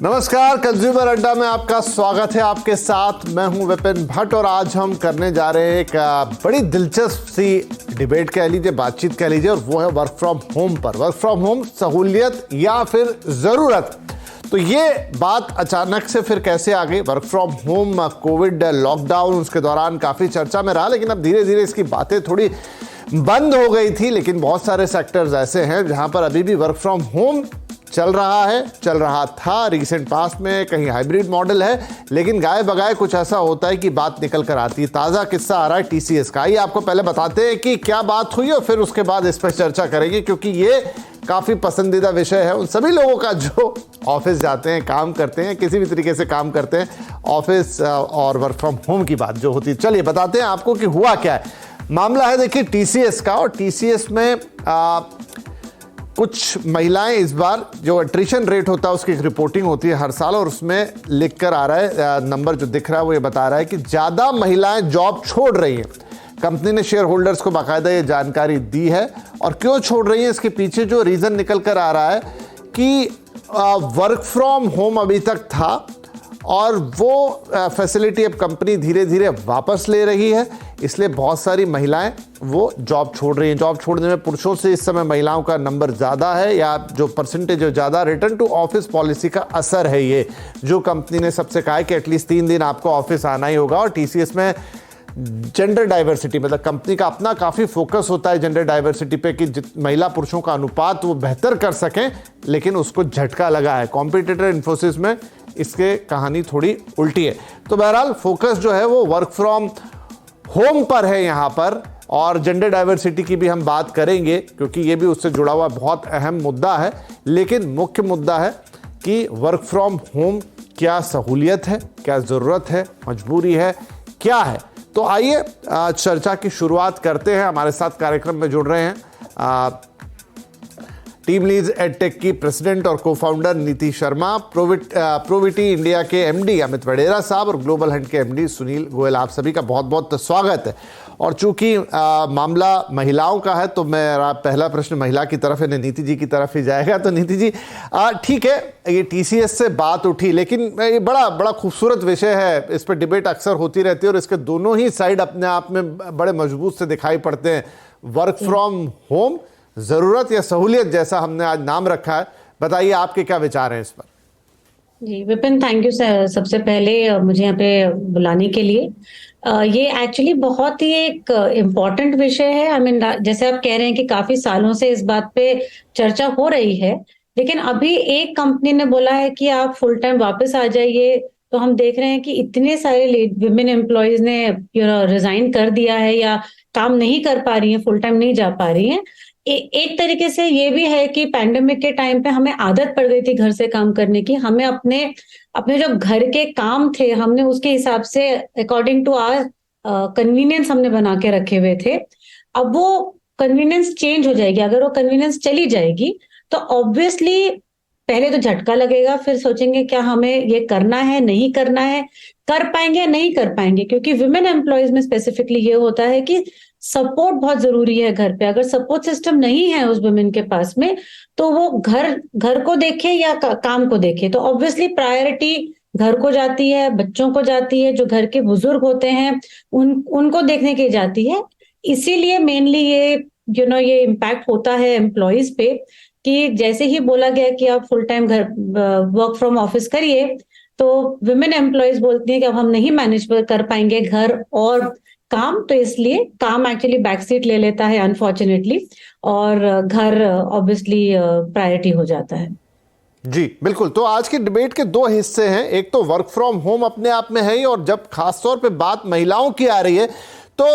नमस्कार, कंज्यूमर अड्डा में आपका स्वागत है। आपके साथ मैं हूं विपिन भट्ट और आज हम करने जा रहे हैं एक बड़ी दिलचस्प सी डिबेट कह लीजिए, बातचीत कह लीजिए, और वो है वर्क फ्रॉम होम पर। वर्क फ्रॉम होम सहूलियत या फिर ज़रूरत। तो ये बात अचानक से फिर कैसे आ गई? Work from home Covid lockdown उसके दौरान काफ़ी चर्चा में रहा, लेकिन अब धीरे धीरे इसकी बातें थोड़ी बंद हो गई थी। लेकिन बहुत सारे सेक्टर्स ऐसे हैं जहां पर अभी भी वर्क फ्रॉम होम चल रहा था रिसेंट पास्ट में। कहीं हाइब्रिड मॉडल है, लेकिन गाय बगाए कुछ ऐसा होता है कि बात निकल कर आती है। ताज़ा किस्सा आ रहा है टीसीएस का। आइए आपको पहले बताते हैं कि क्या बात हुई और फिर उसके बाद इस पर चर्चा करेंगे, क्योंकि ये काफ़ी पसंदीदा विषय है उन सभी लोगों का जो ऑफिस जाते हैं, काम करते हैं, किसी भी तरीके से काम करते हैं, ऑफिस और वर्क फ्रॉम होम की बात जो होती है। चलिए बताते हैं आपको कि हुआ क्या है। मामला है देखिए टीसीएस का, और टीसीएस में कुछ महिलाएं, इस बार जो एट्रिशन रेट होता है उसकी एक रिपोर्टिंग होती है हर साल, और उसमें लिख कर आ रहा है, नंबर जो दिख रहा है वो ये बता रहा है कि ज़्यादा महिलाएं जॉब छोड़ रही हैं। कंपनी ने शेयर होल्डर्स को बाकायदा ये जानकारी दी है, और क्यों छोड़ रही है इसके पीछे जो रीज़न निकल कर आ रहा है कि वर्क फ्रॉम होम अभी तक था और वो फैसिलिटी अब कंपनी धीरे धीरे वापस ले रही है, इसलिए बहुत सारी महिलाएं वो जॉब छोड़ रही हैं। जॉब छोड़ने में पुरुषों से इस समय महिलाओं का नंबर ज़्यादा है, या जो परसेंटेज है ज़्यादा। रिटर्न टू ऑफिस पॉलिसी का असर है ये, जो कंपनी ने सबसे कहा है कि एटलीस्ट 3 दिन आपको ऑफिस आना ही होगा। और टीसीएस में जेंडर डाइवर्सिटी, मतलब कंपनी का अपना काफ़ी फोकस होता है जेंडर डाइवर्सिटी पे कि महिला पुरुषों का अनुपात वो बेहतर कर सकें, लेकिन उसको झटका लगा है। कॉम्पिटिटर इन्फोसिस में इसके कहानी थोड़ी उल्टी है। तो बहरहाल फोकस जो है वो वर्क फ्रॉम होम पर है यहाँ पर, और जेंडर डाइवर्सिटी की भी हम बात करेंगे क्योंकि ये भी उससे जुड़ा हुआ बहुत अहम मुद्दा है। लेकिन मुख्य मुद्दा है कि वर्क फ्रॉम होम क्या सहूलियत है, क्या ज़रूरत है, मजबूरी है, क्या है। तो आइए चर्चा की शुरुआत करते हैं। हमारे साथ कार्यक्रम में जुड़ रहे हैं टीम लीज एडटेक की प्रेसिडेंट और को-फाउंडर नीति शर्मा, प्रोविटी इंडिया के एमडी अमित वडेरा साहब, और ग्लोबल हंट के एमडी सुनील गोयल। आप सभी का बहुत बहुत स्वागत है। और चूंकि मामला महिलाओं का है तो मेरा पहला प्रश्न महिला की तरफ है, नीति जी की तरफ ही जाएगा। तो नीति जी, ठीक है, ये टीसीएस से बात उठी, लेकिन ये बड़ा खूबसूरत विषय है, इस पर डिबेट अक्सर होती रहती है और इसके दोनों ही साइड अपने आप में बड़े मजबूत से दिखाई पड़ते हैं। वर्क फ्रॉम होम जरूरत या सहूलियत, जैसा हमने आज नाम रखा है, बताइए आपके क्या विचार हैं इस पर? जी विपिन, थैंक यू सर। सबसे पहले मुझे यहाँ पे बुलाने के लिए। ये एक्चुअली बहुत ही एक इम्पॉर्टेंट विषय है। आई मीन, जैसे आप कह रहे हैं कि काफी सालों से इस बात पे चर्चा हो रही है, लेकिन अभी एक कंपनी ने बोला है कि आप फुल टाइम वापस आ जाइए, तो हम देख रहे हैं कि इतने सारे विमेन एम्प्लॉयज ने रिजाइन कर दिया है या काम नहीं कर पा रही हैं, फुल टाइम नहीं जा पा रही हैं। एक तरीके से ये भी है कि पैंडेमिक के टाइम पे हमें आदत पड़ गई थी घर से काम करने की। हमें अपने अपने जो घर के काम थे, हमने उसके हिसाब से अकॉर्डिंग टू आवर कन्वीनियंस हमने बना के रखे हुए थे। अब वो कन्वीनियंस चेंज हो जाएगी। अगर वो कन्वीनियंस चली जाएगी तो ऑब्वियसली पहले तो झटका लगेगा, फिर सोचेंगे क्या हमें ये करना है, नहीं करना है, कर पाएंगे या नहीं कर पाएंगे। क्योंकि विमेन एम्प्लॉयज में स्पेसिफिकली ये होता है कि सपोर्ट बहुत जरूरी है घर पे। अगर सपोर्ट सिस्टम नहीं है उस वुमेन के पास में, तो वो घर को देखे या काम को देखे, तो ऑब्वियसली प्रायोरिटी घर को जाती है, बच्चों को जाती है, जो घर के बुजुर्ग होते हैं उनको देखने की जाती है। इसीलिए मेनली ये इम्पैक्ट होता है एम्प्लॉयज पे कि जैसे ही बोला गया कि आप फुल टाइम घर वर्क फ्रॉम ऑफिस करिए, तो विमेन एम्प्लॉयज बोलती हैं कि अब हम नहीं मैनेज कर पाएंगे घर और काम, तो इसलिए काम एक्चुअली बैकसीट ले लेता है अनफॉर्चुनेटली, और घर ऑब्वियसली प्रायोरिटी हो जाता है। जी बिल्कुल। तो आज की डिबेट के दो हिस्से हैं। एक तो वर्क फ्रॉम होम अपने आप में है ही, और जब खासतौर पे बात महिलाओं की आ रही है तो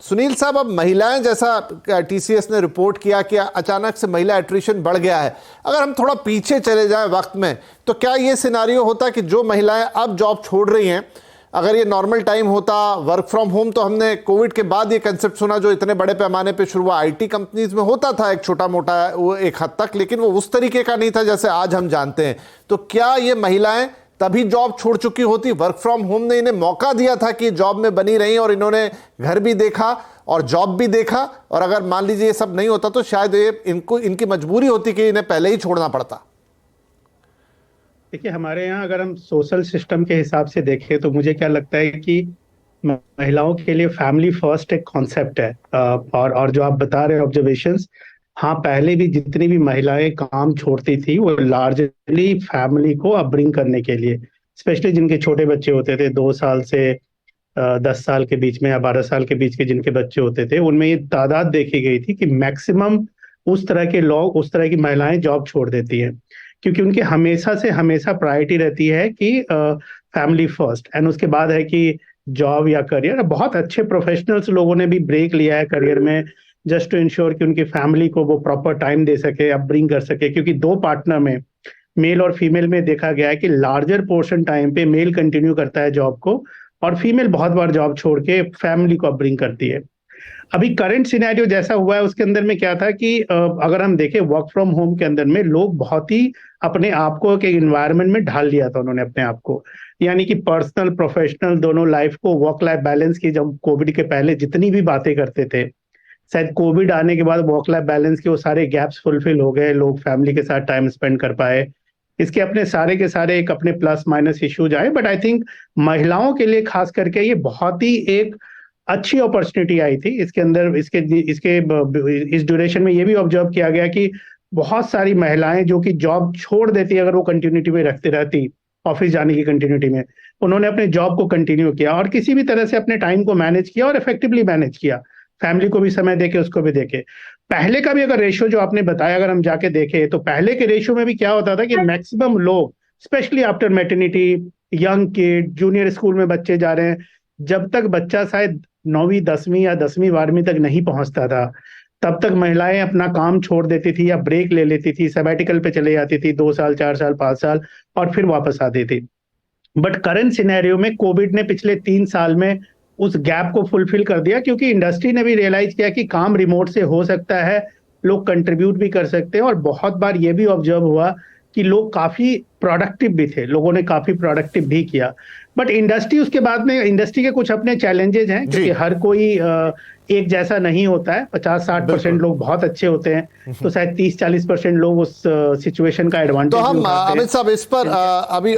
सुनील साहब, अब महिलाएं, जैसा टीसीएस ने रिपोर्ट किया कि अचानक से महिला एट्रिशन बढ़ गया है। अगर हम थोड़ा पीछे चले जाएं वक्त में, तो क्या ये सिनारियो होता कि जो महिलाएं अब जॉब छोड़ रही हैं, अगर ये नॉर्मल टाइम होता वर्क फ्रॉम होम, तो हमने कोविड के बाद ये कंसेप्ट सुना जो इतने बड़े पैमाने पे शुरू हुआ, आईटी कंपनीज में होता था एक छोटा मोटा वो एक हद तक, लेकिन वो उस तरीके का नहीं था जैसे आज हम जानते हैं। तो क्या ये महिलाएं तभी जॉब छोड़ चुकी होती? वर्क फ्रॉम होम ने इन्हें मौका दिया था कि जॉब में बनी रही, और इन्होंने घर भी देखा और जॉब भी देखा, और अगर मान लीजिए ये सब नहीं होता तो शायद ये इनकी मजबूरी होती कि इन्हें पहले ही छोड़ना पड़ता। देखिए, हमारे यहाँ अगर हम सोशल सिस्टम के हिसाब से देखें तो मुझे क्या लगता है कि महिलाओं के लिए फैमिली फर्स्ट एक कॉन्सेप्ट है। और जो आप बता रहे हैं ऑब्जर्वेशंस, हाँ, पहले भी जितनी भी महिलाएं काम छोड़ती थी वो लार्जली फैमिली को अपब्रिंग करने के लिए, स्पेशली जिनके छोटे बच्चे होते थे, 2 साल से 10 साल के बीच में या 12 साल के बीच के जिनके बच्चे होते थे, उनमें ये तादाद देखी गई थी कि मैक्सिमम उस तरह के लोग, उस तरह की महिलाएं जॉब छोड़ देती हैं, क्योंकि उनके हमेशा से हमेशा प्रायोरिटी रहती है कि फैमिली फर्स्ट, एंड उसके बाद है कि जॉब या करियर। बहुत अच्छे प्रोफेशनल्स लोगों ने भी ब्रेक लिया है करियर में, जस्ट टू इंश्योर कि उनकी फैमिली को वो प्रॉपर टाइम दे सके, अपब्रिंग कर सके, क्योंकि 2 पार्टनर में, मेल और फीमेल में देखा गया है कि लार्जर पोर्शन टाइम पे मेल कंटिन्यू करता है जॉब को, और फीमेल बहुत बार जॉब छोड़ के फैमिली को अपब्रिंग करती है। अभी करंट सिनेरियो जैसा हुआ है उसके अंदर में क्या था कि अगर हम देखें वर्क फ्रॉम होम के अंदर में लोग बहुत ही अपने आप को एक एनवायरनमेंट में ढाल लिया था उन्होंने अपने आप को, यानी कि पर्सनल प्रोफेशनल दोनों लाइफ को, वर्क लाइफ बैलेंस की, जब कोविड के पहले जितनी भी बातें करते थे, शायद कोविड आने के बाद वर्क लाइफ बैलेंस के वो सारे गैप्स फुलफिल हो गए, लोग फैमिली के साथ टाइम स्पेंड कर पाए। इसके अपने सारे के सारे एक अपने प्लस माइनस इश्यूज आए, बट आई थिंक महिलाओं के लिए खास करके ये बहुत ही एक अच्छी अपॉर्चुनिटी आई थी। इसके अंदर इसके इसके इस ड्यूरेशन में ये भी ऑब्जर्व किया गया कि बहुत सारी महिलाएं जो कि जॉब छोड़ देती अगर वो कंटिन्यूटी में रखती रहती, ऑफिस जाने की कंटिन्यूटी में, उन्होंने अपने जॉब को कंटिन्यू किया और किसी भी तरह से अपने टाइम को मैनेज किया और इफेक्टिवली मैनेज किया, फैमिली को भी समय देके उसको भी देके। पहले का भी अगर रेशियो जो आपने बताया अगर हम जाके देखें तो पहले के रेशियो में भी क्या होता था कि मैक्सिमम लोग, specially after maternity, young kid, junior school में बच्चे जा रहे हैं, जब तक बच्चा शायद 9वीं 10वीं या 10वीं 12वीं तक नहीं पहुंचता था, तब तक महिलाएं अपना काम छोड़ देती थी या ब्रेक ले लेती थी, सबैटिकल पे चले जाती थी 2 साल 4 साल 5 साल और फिर वापस आती थी। बट करंट सिनेरियो में कोविड ने पिछले 3 साल में उस गैप को फुलफिल कर दिया, क्योंकि इंडस्ट्री ने भी रियलाइज किया कि काम रिमोट से हो सकता है, लोग कंट्रीब्यूट भी कर सकते हैं, और बहुत बार ये भी ऑब्जर्व हुआ कि लोग काफी प्रोडक्टिव भी थे, लोगों ने काफी प्रोडक्टिव भी किया। बट इंडस्ट्री उसके बाद में, इंडस्ट्री के कुछ अपने चैलेंजेस हैं, क्योंकि हर कोई एक जैसा नहीं होता है। 50-60% लोग बहुत अच्छे होते हैं, तो शायद 30-40% लोग उस सिचुएशन का एडवांटेज। तो हम अमित साहब इस पर अभी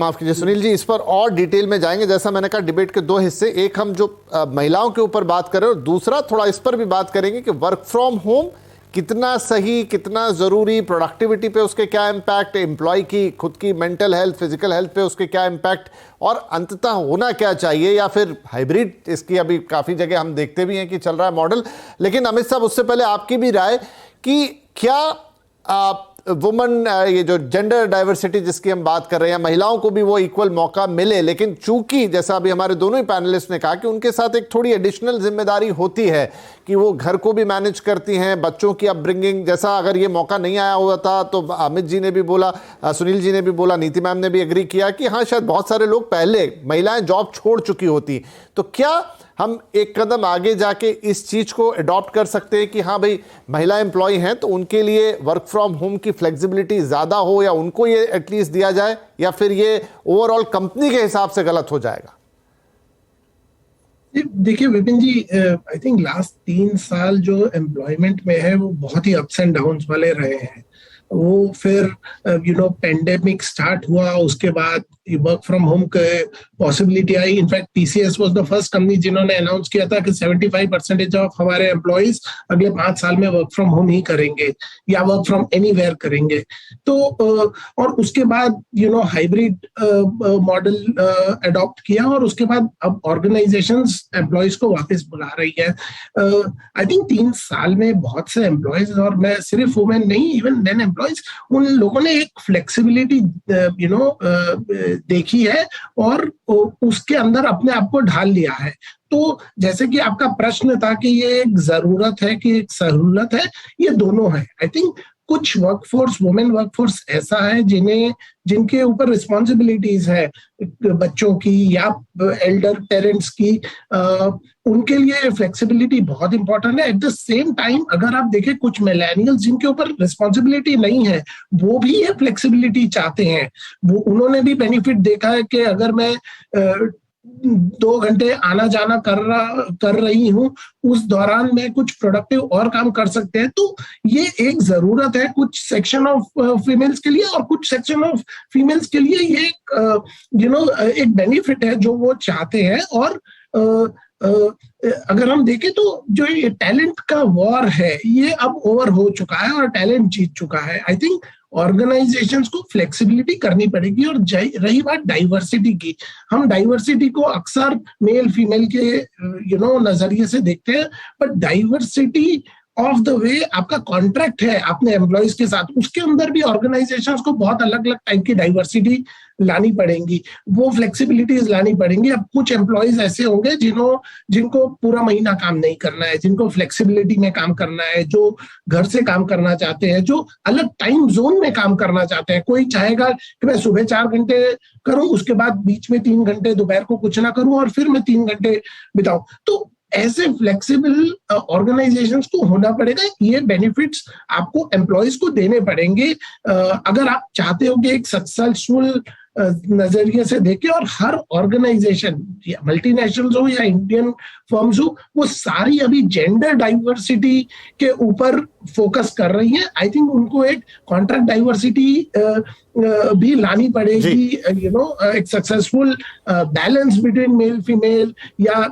माफ कीजिए सुनील जी, इस पर और डिटेल में जाएंगे। जैसा मैंने कहा, डिबेट के 2 हिस्से, एक हम जो महिलाओं के ऊपर बात कर रहे हैं और दूसरा थोड़ा इस पर भी बात करेंगे कि वर्क फ्रॉम होम कितना सही, कितना जरूरी, प्रोडक्टिविटी पे उसके क्या इम्पैक्ट, एम्प्लॉय की खुद की मेंटल हेल्थ, फिजिकल हेल्थ पे उसके क्या इम्पैक्ट, और अंततः होना क्या चाहिए, या फिर हाइब्रिड, इसकी अभी काफी जगह हम देखते भी हैं कि चल रहा है मॉडल। लेकिन अमित साहब, उससे पहले आपकी भी राय कि क्या वुमन, ये जो जेंडर डाइवर्सिटी जिसकी हम बात कर रहे हैं, महिलाओं को भी वो इक्वल मौका मिले, लेकिन चूंकि जैसा अभी हमारे दोनों ही पैनलिस्ट ने कहा कि उनके साथ एक थोड़ी एडिशनल जिम्मेदारी होती है कि वो घर को भी मैनेज करती हैं, बच्चों की अपब्रिंगिंग, जैसा अगर ये मौका नहीं आया हुआ था तो अमित जी ने भी बोला, सुनील जी ने भी बोला, नीति मैम ने भी एग्री किया कि हाँ, शायद बहुत सारे लोग पहले, महिलाएं जॉब छोड़ चुकी होती, तो क्या हम एक कदम आगे जाके इस चीज को अडॉप्ट कर सकते हैं कि हाँ भाई, महिला एम्प्लॉय हैं तो उनके लिए वर्क फ्रॉम होम की फ्लेक्सिबिलिटी ज्यादा हो, या उनको ये एटलीस्ट दिया जाए, या फिर ये ओवरऑल कंपनी के हिसाब से गलत हो जाएगा? देखिए विपिन जी, आई थिंक लास्ट 3 साल जो एम्प्लॉयमेंट में है वो बहुत ही अप्स एंड डाउन्स वाले रहे हैं। वो फिर पेंडेमिक स्टार्ट हुआ, उसके बाद वर्क फ्रॉम होम के possibility I. In fact TCS was the first company जिन्होंने अनाउंस किया था कि 75% ऑफ हमारे एम्प्लॉइज अगले 5 साल में वर्क फ्रॉम होम ही करेंगे या वर्क फ्रॉम एनीवेयर करेंगे। तो और उसके बाद हाइब्रिड मॉडल अडॉप्ट किया, और उसके बाद अब ऑर्गेनाइजेशंस एम्प्लॉइज को वापस बुला रही है। आई थिंक 3 साल में बहुत से एम्प्लॉइज, और मैं सिर्फ वुमेन नहीं, इवन मेन एम्प्लॉइज, उन लोगों ने एक फ्लेक्सिबिलिटी देखी है और उसके अंदर अपने आप को ढाल लिया है। तो जैसे कि आपका प्रश्न था कि ये एक जरूरत है कि एक सहूलत है, ये दोनों है। आई थिंक कुछ वर्कफोर्स, वुमेन वर्कफोर्स ऐसा है जिनके ऊपर रिस्पॉन्सिबिलिटीज है बच्चों की या एल्डर पेरेंट्स की, उनके लिए फ्लेक्सिबिलिटी बहुत इंपॉर्टेंट है। एट द सेम टाइम अगर आप देखें कुछ मिलेनियल्स जिनके ऊपर रिस्पॉन्सिबिलिटी नहीं है, वो भी ये फ्लेक्सिबिलिटी चाहते हैं। वो उन्होंने भी बेनिफिट देखा है कि अगर मैं 2 घंटे आना जाना कर रही हूँ, उस दौरान मैं कुछ प्रोडक्टिव और काम कर सकते हैं। तो ये एक जरूरत है कुछ सेक्शन ऑफ फीमेल्स के लिए, और कुछ सेक्शन ऑफ फीमेल्स के लिए ये एक बेनिफिट है जो वो चाहते हैं। और अगर हम देखें तो जो ये टैलेंट का वॉर है ये अब ओवर हो चुका है और टैलेंट जीत चुका है। आई थिंक ऑर्गेनाइजेशंस को फ्लेक्सिबिलिटी करनी पड़ेगी। और रही बात डाइवर्सिटी की, हम डाइवर्सिटी को अक्सर मेल फीमेल के नजरिए से देखते हैं, but diversity of the way आपका कॉन्ट्रैक्ट है अपने एम्प्लॉयज के साथ, उसके अंदर भी ऑर्गेनाइजेशंस को बहुत अलग अलग टाइप की डाइवर्सिटी लानी पड़ेंगी, वो फ्लेक्सिबिलिटीज लानी पड़ेंगी। अब कुछ एम्प्लॉयज ऐसे होंगे जिनको पूरा महीना काम नहीं करना है, जिनको फ्लेक्सिबिलिटी में काम करना है, जो घर से काम करना चाहते हैं, जो अलग टाइम जोन में काम करना चाहते हैं। कोई चाहेगा कि मैं सुबह 4 घंटे करूं, उसके बाद बीच में 3 घंटे दोपहर को कुछ ना करूं और फिर मैं 3 घंटे बिताऊं। तो ऐसे फ्लेक्सिबल ऑर्गेनाइजेशंस को होना पड़ेगा। ये बेनिफिट्स आपको एम्प्लॉयज को देने पड़ेंगे अगर आप चाहते हो कि एक सक्सेसफुल नजरिए से देखें। और हर ऑर्गेनाइजेशन, मल्टीनेशनल हो या इंडियन फर्म्स हो, वो सारी अभी जेंडर डाइवर्सिटी के ऊपर फोकस कर रही है। आई थिंक उनको एक कॉन्ट्रैक्ट डाइवर्सिटी भी लानी पड़ेगी, एक successful balance between male female या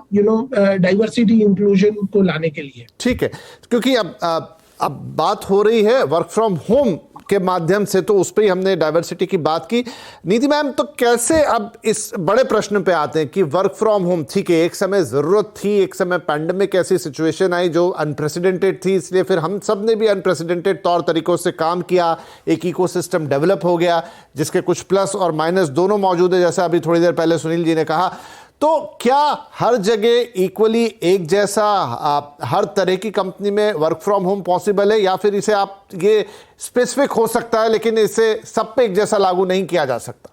डाइवर्सिटी इंक्लूजन को लाने के लिए। ठीक है, क्योंकि अब बात हो रही है वर्क फ्रॉम होम के माध्यम से, तो उस पर ही हमने डाइवर्सिटी की बात की। नीति मैम, तो कैसे अब इस बड़े प्रश्न पे आते हैं कि वर्क फ्रॉम होम, ठीक है, एक समय जरूरत थी, एक समय पैंडेमिक ऐसी सिचुएशन आई जो अनप्रेसिडेंटेड थी, इसलिए फिर हम सब ने भी अनप्रेसिडेंटेड तौर तरीकों से काम किया, एक इकोसिस्टम डेवलप हो गया जिसके कुछ प्लस और माइनस दोनों मौजूद है, जैसा अभी थोड़ी देर पहले सुनील जी ने कहा। तो क्या हर जगह इक्वली एक जैसा हर तरह की कंपनी में वर्क फ्रॉम होम पॉसिबल है, या फिर इसे आप ये स्पेसिफिक हो सकता है लेकिन इसे सब पे एक जैसा लागू नहीं किया जा सकता?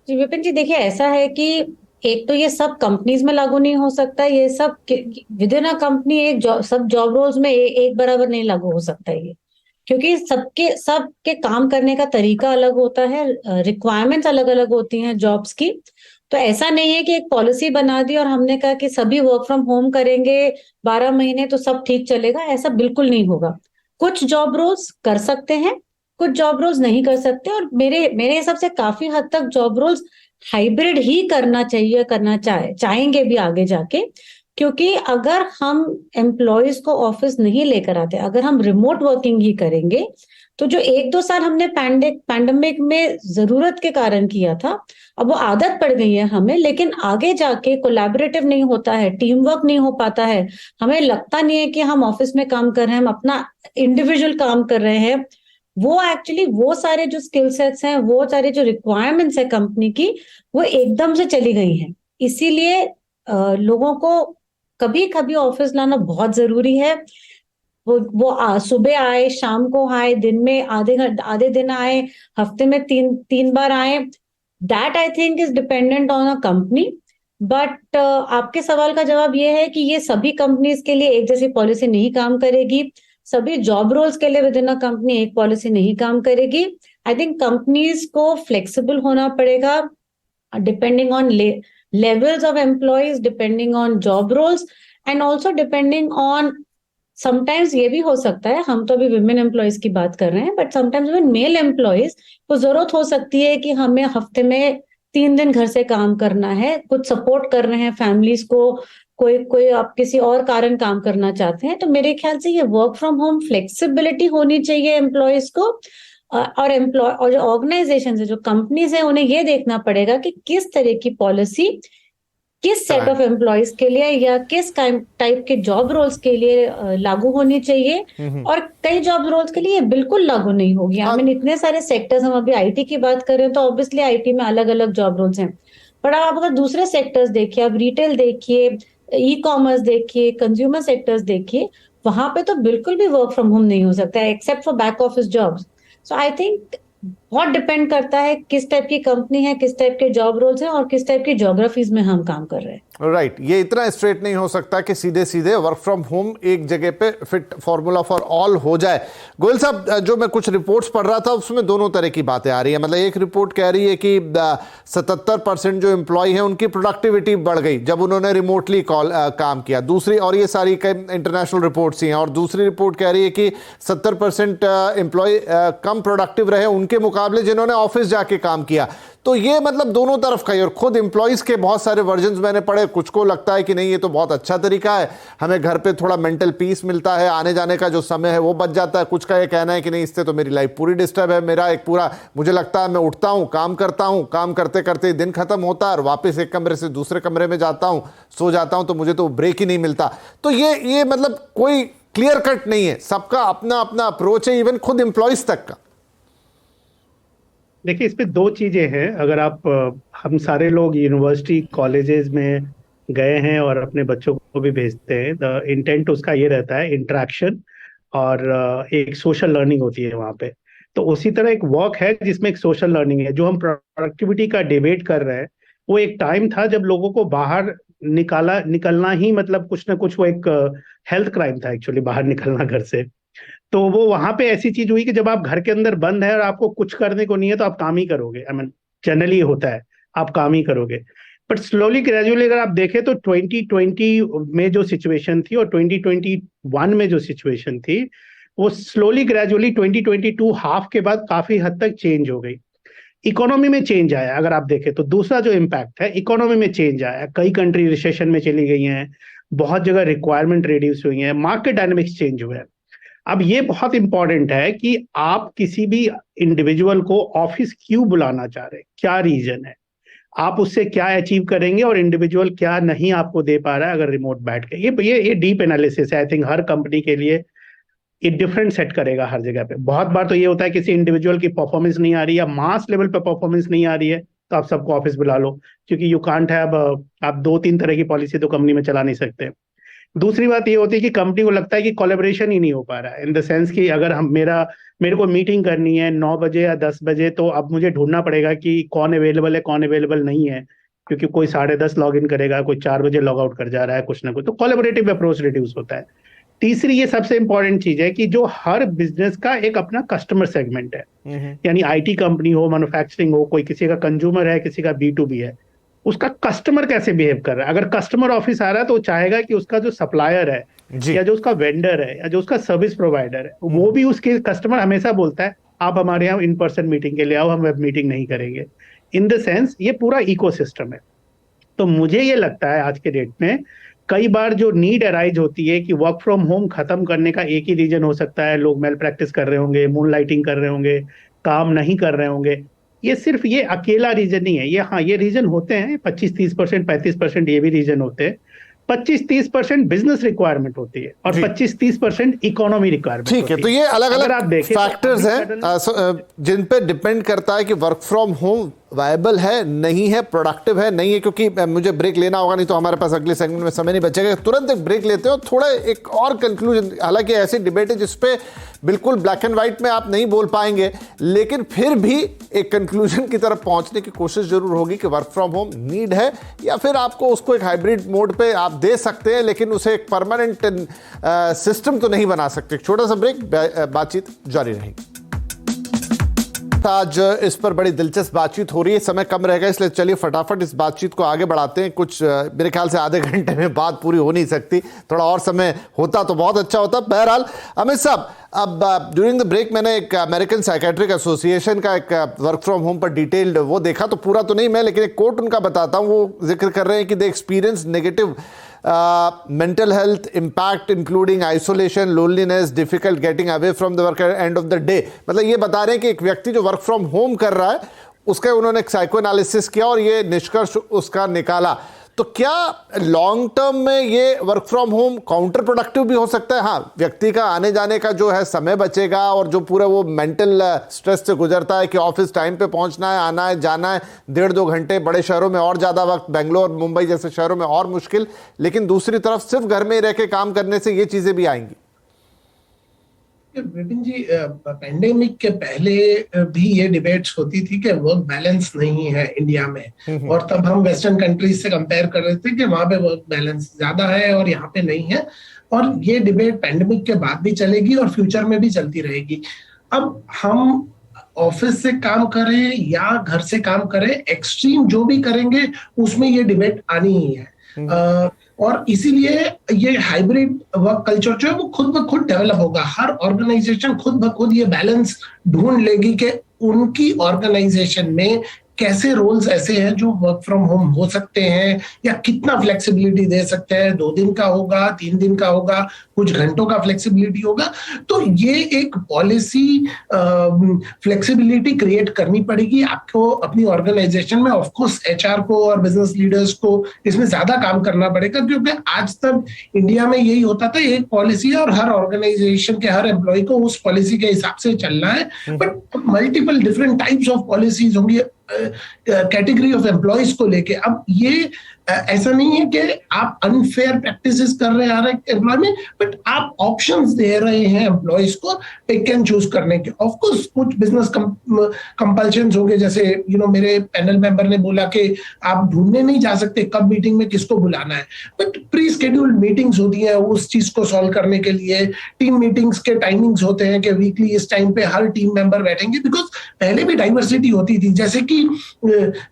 जी विपिन जी, देखिए ऐसा है कि एक तो ये सब कंपनीज में लागू नहीं हो सकता, ये सब विद इन अ कंपनी सब जॉब रोल्स में एक बराबर नहीं लागू हो सकता ये, क्योंकि सबके काम करने का तरीका अलग होता है, रिक्वायरमेंट्स अलग अलग होती हैं जॉब्स की। तो ऐसा नहीं है कि एक पॉलिसी बना दी और हमने कहा कि सभी वर्क फ्रॉम होम करेंगे 12 महीने तो सब ठीक चलेगा, ऐसा बिल्कुल नहीं होगा। कुछ जॉब रोल्स कर सकते हैं, कुछ जॉब रोल्स नहीं कर सकते, और मेरे हिसाब से काफी हद तक जॉब रोल्स हाइब्रिड ही करना चाहिए, चाहेंगे भी आगे जाके। क्योंकि अगर हम एम्प्लॉयज को ऑफिस नहीं लेकर आते, अगर हम रिमोट वर्किंग ही करेंगे, तो जो 1-2 साल हमने पैंडेमिक में जरूरत के कारण किया था, अब वो आदत पड़ गई है हमें, लेकिन आगे जाके कोलैबोरेटिव नहीं होता है, टीम वर्क नहीं हो पाता है, हमें लगता नहीं है कि हम ऑफिस में काम कर रहे हैं, हम अपना इंडिविजुअल काम कर रहे हैं। वो एक्चुअली वो सारे जो स्किल सेट्स हैं, वो सारे जो रिक्वायरमेंट्स है कंपनी की, वो एकदम से चली गई हैं। इसीलिए लोगों को कभी कभी ऑफिस लाना बहुत जरूरी है। वो सुबह आए, शाम को आए, दिन में आधे दिन आए, हफ्ते में तीन बार आए, that I think is dependent on a company. But आपके सवाल का जवाब ये है कि ये सभी कंपनीज के लिए एक जैसी पॉलिसी नहीं काम करेगी, सभी जॉब रोल्स के लिए विद इन अ कंपनी एक पॉलिसी नहीं काम करेगी। आई थिंक कंपनीज को फ्लेक्सिबल होना पड़ेगा depending on levels of employees, depending on job roles, and also depending on, sometimes ये भी हो सकता है, हम तो अभी women employees की बात कर रहे हैं, but sometimes even male employees को जरूरत हो सकती है कि हमें हफ्ते में 3 दिन घर से काम करना है, कुछ सपोर्ट कर रहे हैं फैमिलीज को, कोई आप किसी और कारण काम करना चाहते हैं। तो मेरे ख्याल से ये वर्क फ्रॉम होम फ्लेक्सिबिलिटी होनी चाहिए एम्प्लॉयज को, और जो ऑर्गेनाइजेशन है, जो कंपनीज है, उन्हें ये देखना पड़ेगा कि किस तरह की पॉलिसी किस सेट ऑफ एम्प्लॉयज के लिए या किस टाइप के जॉब रोल्स के लिए लागू होनी चाहिए, और कई जॉब रोल्स के लिए बिल्कुल लागू नहीं होगी। आई मीन इतने सारे सेक्टर्स, हम अभी आईटी की बात कर रहे हैं तो ऑब्वियसली आईटी में अलग अलग जॉब रोल्स हैं, पर आप अगर दूसरे सेक्टर्स देखिए, आप रिटेल देखिए, ई कॉमर्स देखिए, कंज्यूमर सेक्टर्स देखिए, वहां पे तो बिल्कुल भी वर्क फ्रॉम होम नहीं हो सकता है except for back office jobs. So I think बहुत डिपेंड करता है किस टाइप की कंपनी है, किस टाइप के जॉब रोल्स हैं और किस टाइप की ज्योग्राफीज में हम काम कर रहे हैं। राइट ये इतना स्ट्रेट नहीं हो सकता कि सीधे सीधे वर्क फ्रॉम होम एक जगह पे फिट फॉर्मूला फॉर ऑल हो जाए। गोयल साहब, जो मैं कुछ रिपोर्ट्स पढ़ रहा था उसमें दोनों तरह की बातें आ रही है। मतलब एक रिपोर्ट कह रही है कि 77% जो एम्प्लॉय हैं उनकी प्रोडक्टिविटी बढ़ गई जब उन्होंने रिमोटली काम किया। दूसरी, और ये सारी इंटरनेशनल रिपोर्ट्स ही हैं, और दूसरी रिपोर्ट कह रही है कि 70% एम्प्लॉय कम प्रोडक्टिव रहे उनके मुकाबले जिन्होंने ऑफिस जाके काम किया। तो ये मतलब दोनों तरफ का ही, और खुद एम्प्लॉइज के बहुत सारे वर्जन्स मैंने पढ़े। कुछ को लगता है कि नहीं ये तो बहुत अच्छा तरीका है, हमें घर पे थोड़ा मेंटल पीस मिलता है, आने जाने का जो समय है वो बच जाता है। कुछ का ये कहना है कि नहीं इससे तो मेरी लाइफ पूरी डिस्टर्ब है, मेरा एक पूरा, मुझे लगता है मैं उठता हूँ, काम करता हूँ, काम करते करते दिन खत्म होता है और वापस एक कमरे से दूसरे कमरे में जाता हूँ, सो जाता हूँ, तो मुझे तो ब्रेक ही नहीं मिलता। तो ये मतलब कोई क्लियर कट नहीं है, सबका अपना अपना अप्रोच है, इवन खुद एम्प्लॉइज तक का। देखिए, इस पे दो चीजें हैं। अगर आप हम सारे लोग यूनिवर्सिटी कॉलेजेस में गए हैं और अपने बच्चों को भी भेजते हैं, द इंटेंट उसका ये रहता है इंटरेक्शन और एक सोशल लर्निंग होती है वहाँ पे। तो उसी तरह एक वर्क है जिसमें एक सोशल लर्निंग है। जो हम प्रोडक्टिविटी का डिबेट कर रहे हैं, वो एक टाइम था जब लोगों को बाहर निकलना ही मतलब कुछ ना कुछ, वो एक हेल्थ क्राइम था एक्चुअली, बाहर निकलना घर से। तो वो वहां पे ऐसी चीज हुई कि जब आप घर के अंदर बंद है और आपको कुछ करने को नहीं है तो आप काम ही करोगे। आई मीन जनरली होता है, आप काम ही करोगे। बट स्लोली ग्रेजुअली अगर आप देखें तो 2020 में जो सिचुएशन थी और 2021 में जो सिचुएशन थी, वो स्लोली ग्रेजुअली 2022 हाफ के बाद काफी हद तक चेंज हो गई। इकोनॉमी में चेंज आया। अगर आप देखें तो दूसरा जो इम्पैक्ट है, इकोनॉमी में चेंज आया। कई कंट्री रिसेशन में चली गई हैं, बहुत जगह रिक्वायरमेंट रिड्यूस हुई है, मार्केट डायनेमिक्स चेंज हुए हैं। अब ये बहुत इंपॉर्टेंट है कि आप किसी भी इंडिविजुअल को ऑफिस क्यों बुलाना चाह रहे हैं, क्या रीजन है, आप उससे क्या अचीव करेंगे और इंडिविजुअल क्या नहीं आपको दे पा रहा है अगर रिमोट बैठ के। ये डीप एनालिसिस है। आई थिंक हर कंपनी के लिए ये डिफरेंट सेट करेगा हर जगह पे। बहुत बार तो ये होता है किसी इंडिविजुअल की परफॉर्मेंस नहीं आ रही है, या मास लेवल पे परफॉर्मेंस नहीं आ रही है, तो आप सबको ऑफिस बुला लो, क्योंकि यू कांट हैव, आप 2-3 तरह की पॉलिसी तो कंपनी में चला नहीं सकते। दूसरी बात ये होती है कि कंपनी को लगता है कि कोलैबोरेशन ही नहीं हो पा रहा है, इन द सेंस कि अगर मेरे को मीटिंग करनी है 9 बजे या 10 बजे, तो अब मुझे ढूंढना पड़ेगा कि कौन अवेलेबल है, कौन अवेलेबल नहीं है, क्योंकि कोई 10:30 लॉग इन करेगा, कोई 4 बजे लॉग आउट कर जा रहा है, कुछ ना कुछ। तो कोलैबोरेटिव अप्रोच रिड्यूस होता है। तीसरी ये सबसे इंपॉर्टेंट चीज है कि जो हर बिजनेस का एक अपना कस्टमर सेगमेंट है, यानी आईटी कंपनी हो, मैन्युफैक्चरिंग हो, कोई किसी का कंज्यूमर है, किसी का B2B है, उसका कस्टमर कैसे बिहेव कर रहा है। अगर कस्टमर ऑफिस आ रहा है तो वो चाहेगा कि उसका जो सप्लायर है या जो उसका वेंडर है या जो उसका सर्विस प्रोवाइडर है, वो भी उसके कस्टमर हमेशा बोलता है आप हमारे यहाँ इन पर्सन मीटिंग के लिए आओ, हम वेब मीटिंग नहीं करेंगे। इन द सेंस ये पूरा इकोसिस्टम है। तो मुझे ये लगता है आज के डेट में कई बार जो नीड अराइज होती है कि वर्क फ्रॉम होम खत्म करने का एक ही रीजन हो सकता है, लोग मेल प्रैक्टिस कर रहे होंगे, मून लाइटिंग कर रहे होंगे, काम नहीं कर रहे होंगे। ये सिर्फ ये अकेला रीजन नहीं है। ये रीजन होते हैं 25-30%, 35% ये भी रीजन होते हैं। 25-30% बिजनेस रिक्वायरमेंट होती है और 25-30% इकोनॉमी रिक्वायरमेंट। ठीक है, तो ये अलग अलग फैक्टर्स हैं जिन पे डिपेंड करता है कि वर्क फ्रॉम होम वायबल है नहीं है, प्रोडक्टिव है नहीं है। क्योंकि मुझे ब्रेक लेना होगा, नहीं तो हमारे पास अगले सेगमेंट में समय नहीं बचेगा। तुरंत एक ब्रेक लेते हो, थोड़ा एक और कंक्लूजन। हालांकि ऐसी डिबेट है जिसपे बिल्कुल ब्लैक एंड व्हाइट में आप नहीं बोल पाएंगे, लेकिन फिर भी एक कंक्लूजन की तरफ पहुंचने की कोशिश जरूर होगी कि वर्क फ्रॉम होम नीड है, या फिर आपको उसको एक हाइब्रिड मोड पे आप दे सकते हैं, लेकिन उसे एक परमानेंट सिस्टम तो नहीं बना सकते। छोटा सा ब्रेक, बातचीत जारी रहेगी। आज इस पर बड़ी दिलचस्प बातचीत हो रही है, समय कम रहेगा, इसलिए चलिए फटाफट इस बातचीत को आगे बढ़ाते हैं। कुछ मेरे ख्याल से आधे घंटे में बात पूरी हो नहीं सकती, थोड़ा और समय होता तो बहुत अच्छा होता। बहरहाल अमित साहब, अब ड्यूरिंग द ब्रेक मैंने एक अमेरिकन साइकेट्रिक एसोसिएशन का एक वर्क फ्रॉम होम पर डिटेल्ड वो देखा, तो पूरा तो नहीं मैं, लेकिन एक कोट उनका बताता हूँ। वो जिक्र कर रहे हैं कि they experience negative mental health impact including isolation, loneliness, difficult getting away from the work at end of the day। मतलब ये बता रहे हैं कि एक व्यक्ति जो वर्क फ्रॉम होम कर रहा है उसका उन्होंने एक साइको एनालिसिस किया और ये निष्कर्ष उसका निकाला। तो क्या लॉन्ग टर्म में ये work from home counter productive भी हो सकता है? हाँ, व्यक्ति का आने जाने का जो है समय बचेगा, और जो पूरा वो मेंटल स्ट्रेस से गुजरता है कि ऑफिस टाइम पे पहुंचना है, आना है, जाना है, 1.5-2 घंटे, बड़े शहरों में और ज़्यादा वक्त, बेंगलोर मुंबई जैसे शहरों में और मुश्किल, लेकिन दूसरी तरफ सिर्फ घर में रह के काम करने से ये चीज़ें भी आएंगी। विपिन जी, पेंडेमिक के पहले भी ये डिबेट्स होती थी कि वर्क बैलेंस नहीं है इंडिया में, और तब हम वेस्टर्न कंट्रीज से कंपेयर कर रहे थे कि वहां पे वर्क बैलेंस ज्यादा है और यहाँ पे नहीं है। और ये डिबेट पेंडेमिक के बाद भी चलेगी और फ्यूचर में भी चलती रहेगी। अब हम ऑफिस से काम करें या घर से काम करें, एक्सट्रीम जो भी करेंगे उसमें ये डिबेट आनी ही है। और इसीलिए ये हाइब्रिड वर्क कल्चर जो है वो खुद ब खुद डेवलप होगा। हर ऑर्गेनाइजेशन खुद ब खुद ये बैलेंस ढूंढ लेगी कि उनकी ऑर्गेनाइजेशन में कैसे रोल्स ऐसे हैं जो वर्क फ्रॉम होम हो सकते हैं, या कितना फ्लेक्सिबिलिटी दे सकते हैं, 2 दिन का होगा, 3 दिन का होगा, कुछ घंटों का फ्लेक्सिबिलिटी होगा। तो ये एक पॉलिसी फ्लेक्सिबिलिटी क्रिएट करनी पड़ेगी आपको अपनी ऑर्गेनाइजेशन में। ऑफ कोर्स एचआर को और बिजनेस लीडर्स को इसमें ज्यादा काम करना पड़ेगा, क्योंकि आज तक इंडिया में यही होता था, एक पॉलिसी और हर ऑर्गेनाइजेशन के हर एम्प्लॉय को उस पॉलिसी के हिसाब से चलना है। But multiple different types of policies होंगी कैटेगरी ऑफ एम्प्लॉयज को लेके। अब ये ऐसा नहीं है कि आप अनफेयर प्रैक्टिसेस कर रहे हैं एम्प्लॉय में, बट आप ऑप्शंस दे रहे हैं एम्प्लॉयज को पिक एंड चूज करने के। ऑफ कोर्स कुछ बिजनेस कंपल्शंस होंगे, जैसे मेरे पैनल मेंबर ने बोला कि आप ढूंढने नहीं जा सकते कब मीटिंग में किसको बुलाना है, बट प्री शेड्यूल्ड मीटिंग्स होती हैं उस चीज को सॉल्व करने के लिए। टीम मीटिंग्स के टाइमिंग्स होते हैं कि वीकली इस टाइम पे हर टीम मेंबर बैठेंगे, बिकॉज पहले भी डाइवर्सिटी होती थी। जैसे कि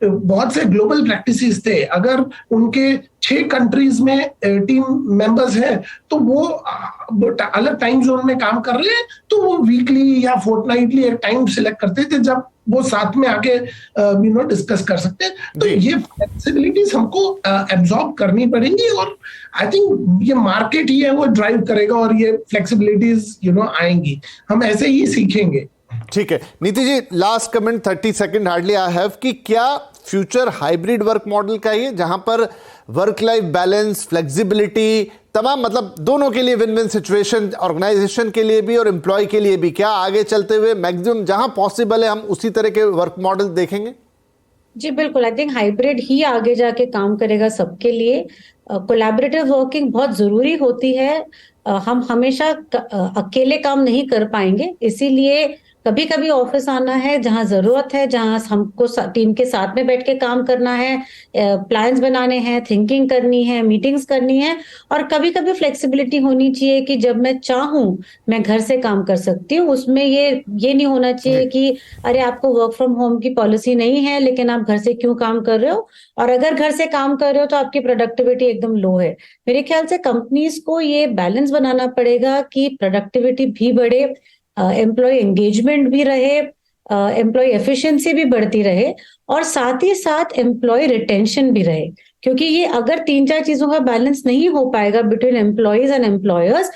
बहुत से ग्लोबल प्रैक्टिसेस थे, अगर उनके 6 कंट्रीज में टीम मेंबर्स हैं तो वो अलग टाइम जोन में काम कर रहे हैं, तो वो वीकली या फोर्टनाइटली एक टाइम सिलेक्ट करते थे जब वो साथ में आके डिस्कस कर सकते हैं। तो ये फ्लेक्सिबिलिटीज हमको एब्जॉर्ब करनी पड़ेंगी, और आई थिंक ये मार्केट ही है वो ड्राइव करेगा, और ये फ्लेक्सिबिलिटीज आएंगी, हम ऐसे ही सीखेंगे। ठीक है Niti ji, last comment 30 second hardly I have, कि क्या फ्यूचर हाइब्रिड वर्क मॉडल का ही जहां पर वर्क लाइफ बैलेंस, फ्लेक्सिबिलिटी, तमाम मतलब दोनों के लिए विन विन सिचुएशन, ऑर्गेनाइजेशन के लिए भी और एम्प्लॉय के लिए भी, क्या आगे चलते हुए मैक्सिमम जहां पॉसिबल है हम उसी तरह के वर्क मॉडल देखेंगे? जी बिल्कुल, आई थिंक हाइब्रिड ही आगे जाके काम करेगा सबके लिए। कोलैबोरेटिव वर्किंग बहुत जरूरी होती है। हम हमेशा अकेले काम नहीं कर पाएंगे, इसीलिए कभी कभी ऑफिस आना है जहां जरूरत है, जहां हमको टीम के साथ में बैठ के काम करना है, प्लान्स बनाने हैं, थिंकिंग करनी है, मीटिंग्स करनी है। और कभी कभी फ्लेक्सिबिलिटी होनी चाहिए कि जब मैं चाहूं मैं घर से काम कर सकती हूँ। उसमें ये नहीं होना चाहिए कि अरे आपको वर्क फ्रॉम होम की पॉलिसी नहीं है लेकिन आप घर से क्यों काम कर रहे हो, और अगर घर से काम कर रहे हो तो आपकी प्रोडक्टिविटी एकदम लो है। मेरे ख्याल से कंपनीज को ये बैलेंस बनाना पड़ेगा कि प्रोडक्टिविटी भी बढ़े, एम्प्लॉय एंगेजमेंट भी रहे, एम्प्लॉय एफिशिएंसी भी बढ़ती रहे, और साथ ही साथ एम्प्लॉय रिटेंशन भी रहे। क्योंकि ये अगर 3-4 चीजों का बैलेंस नहीं हो पाएगा between employees and employers,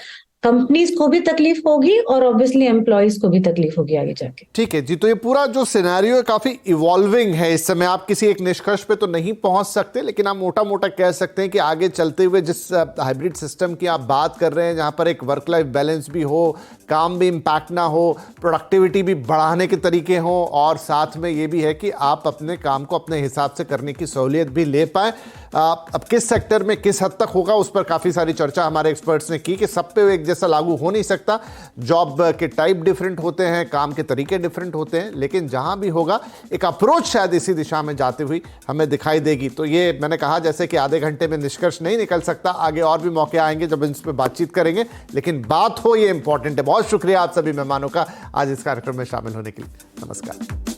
companies को भी तकलीफ होगी और ऑब्वियसली एम्प्लॉयज को भी तकलीफ होगी आगे जाके। ठीक है जी, तो ये पूरा जो सिनेरियो है काफी इवॉल्विंग है। इस समय आप किसी एक निष्कर्ष पे तो नहीं पहुंच सकते, लेकिन आप मोटा मोटा कह सकते हैं कि आगे चलते हुए जिस हाइब्रिड सिस्टम की आप बात कर रहे हैं, जहां पर एक वर्क लाइफ बैलेंस भी हो, काम भी इम्पैक्ट ना हो, प्रोडक्टिविटी भी बढ़ाने के तरीके हों, और साथ में ये भी है कि आप अपने काम को अपने हिसाब से करने की सहूलियत भी ले पाएं। अब किस सेक्टर में किस हद तक होगा उस पर काफ़ी सारी चर्चा हमारे एक्सपर्ट्स ने की कि सब पे एक जैसा लागू हो नहीं सकता। जॉब के टाइप डिफरेंट होते हैं, काम के तरीके डिफरेंट होते हैं, लेकिन जहां भी होगा एक अप्रोच शायद इसी दिशा में जाती हुई हमें दिखाई देगी। तो ये मैंने कहा जैसे कि आधे घंटे में निष्कर्ष नहीं निकल सकता, आगे और भी मौके आएंगे जब इस पर बातचीत करेंगे, लेकिन बात हो ये इंपॉर्टेंट है। बहुत शुक्रिया आप सभी मेहमानों का आज इस कार्यक्रम में शामिल होने के लिए। नमस्कार।